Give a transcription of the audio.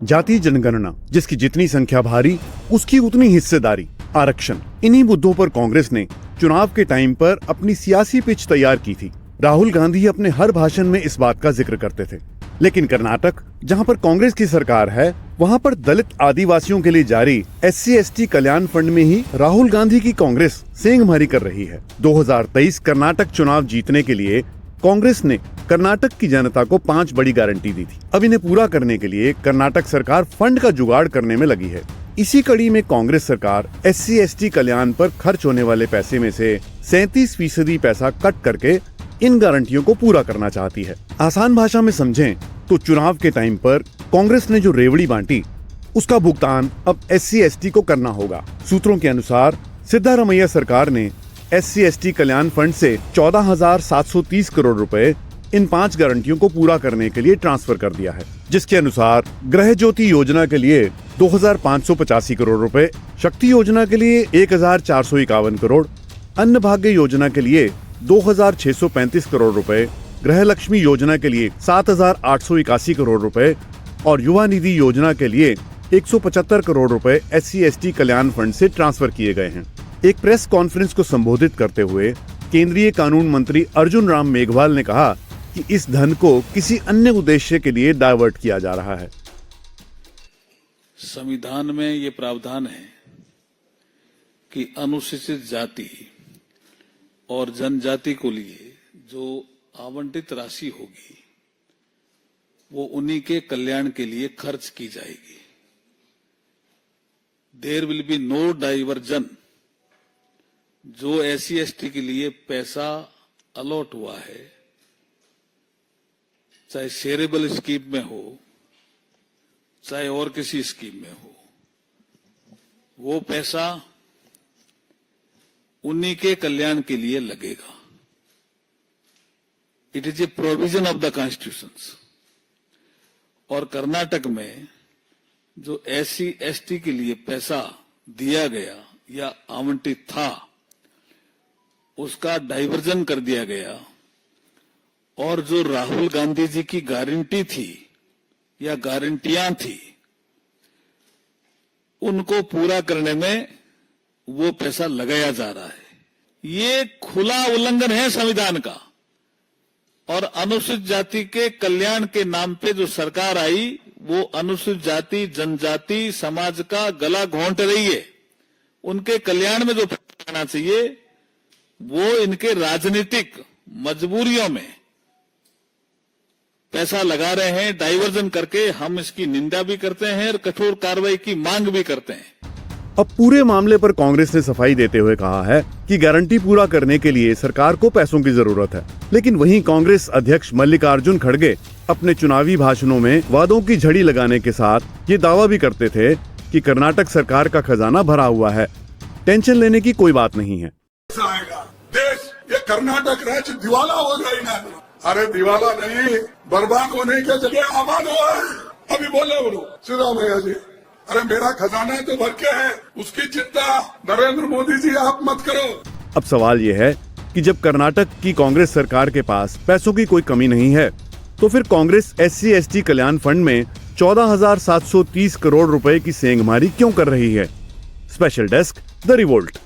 जाति जनगणना, जिसकी जितनी संख्या भारी उसकी उतनी हिस्सेदारी, आरक्षण, इन्हीं मुद्दों पर कांग्रेस ने चुनाव के टाइम पर अपनी सियासी पिच तैयार की थी। राहुल गांधी अपने हर भाषण में इस बात का जिक्र करते थे। लेकिन कर्नाटक, जहां पर कांग्रेस की सरकार है, वहां पर दलित आदिवासियों के लिए जारी SC/ST कल्याण फंड में ही राहुल गांधी की कांग्रेस सेंधमारी कर रही है। 2023 कर्नाटक चुनाव जीतने के लिए कांग्रेस ने कर्नाटक की जनता को 5 बड़ी गारंटी दी थी। अब इन्हें पूरा करने के लिए कर्नाटक सरकार फंड का जुगाड़ करने में लगी है। इसी कड़ी में कांग्रेस सरकार SC/ST कल्याण पर खर्च होने वाले पैसे में से 37% पैसा कट करके इन गारंटियों को पूरा करना चाहती है। आसान भाषा में समझें तो चुनाव के टाइम पर कांग्रेस ने जो रेवड़ी बांटी, उसका भुगतान अब SC/ST को करना होगा। सूत्रों के अनुसार सिद्धारमैया सरकार ने SC/ST कल्याण फंड से 14,730 करोड़ रुपए इन 5 गारंटियों को पूरा करने के लिए ट्रांसफर कर दिया है, जिसके अनुसार गृह ज्योति योजना के लिए 2,585 करोड़ रुपए, शक्ति योजना के लिए 1,451 करोड़, अन्न भाग्य योजना के लिए 2,635 करोड़ रुपए, गृह लक्ष्मी योजना के लिए 7,881 करोड़ रुपए और युवा निधि योजना के लिए 175 करोड़ रुपए SC/ST कल्याण फंड से ट्रांसफर किए गए हैं। एक प्रेस कॉन्फ्रेंस को संबोधित करते हुए केंद्रीय कानून मंत्री अर्जुन राम मेघवाल ने कहा कि इस धन को किसी अन्य उद्देश्य के लिए डाइवर्ट किया जा रहा है। संविधान में ये प्रावधान है कि अनुसूचित जाति और जनजाति को लिए जो आवंटित राशि होगी वो उन्हीं के कल्याण के लिए खर्च की जाएगी। There will be no diversion. जो SC/ST के लिए पैसा अलॉट हुआ है, चाहे शेयरेबल स्कीम में हो चाहे और किसी स्कीम में हो, वो पैसा उन्हीं के कल्याण के लिए लगेगा। It is a provision of the constitution. और कर्नाटक में जो SC/ST के लिए पैसा दिया गया या आवंटित था, उसका डाइवर्जन कर दिया गया और जो राहुल गांधी जी की गारंटी थी या गारंटियां थी, उनको पूरा करने में वो पैसा लगाया जा रहा है। ये खुला उल्लंघन है संविधान का। और अनुसूचित जाति के कल्याण के नाम पे जो सरकार आई, वो अनुसूचित जाति जनजाति समाज का गला घोंट रही है। उनके कल्याण में जो पैसा आना चाहिए वो इनके राजनीतिक मजबूरियों में पैसा लगा रहे हैं डाइवर्जन करके। हम इसकी निंदा भी करते हैं और कठोर कार्रवाई की मांग भी करते हैं। अब पूरे मामले पर कांग्रेस ने सफाई देते हुए कहा है कि गारंटी पूरा करने के लिए सरकार को पैसों की जरूरत है। लेकिन वहीं कांग्रेस अध्यक्ष मल्लिकार्जुन खड़गे अपने चुनावी भाषणों में वादों की झड़ी लगाने के साथ ये दावा भी करते थे कि कर्नाटक सरकार का खजाना भरा हुआ है, टेंशन लेने की कोई बात नहीं है। देश, ये कर्नाटक राज्य दिवाला हो जाएगा। अरे दिवाला नहीं, बर्बाद होने की जगह आबाद हुआ है। अभी बोले बोलो सिद्धारमैया जी, अरे मेरा खजाना तो भर के है, उसकी चिंता नरेंद्र मोदी जी आप मत करो। अब सवाल ये है कि जब कर्नाटक की कांग्रेस सरकार के पास पैसों की कोई कमी नहीं है, तो फिर कांग्रेस SC/ST कल्याण फंड में 14,730 करोड़ रुपए की सेंधमारी क्यों कर रही है? Special desk, the revolt.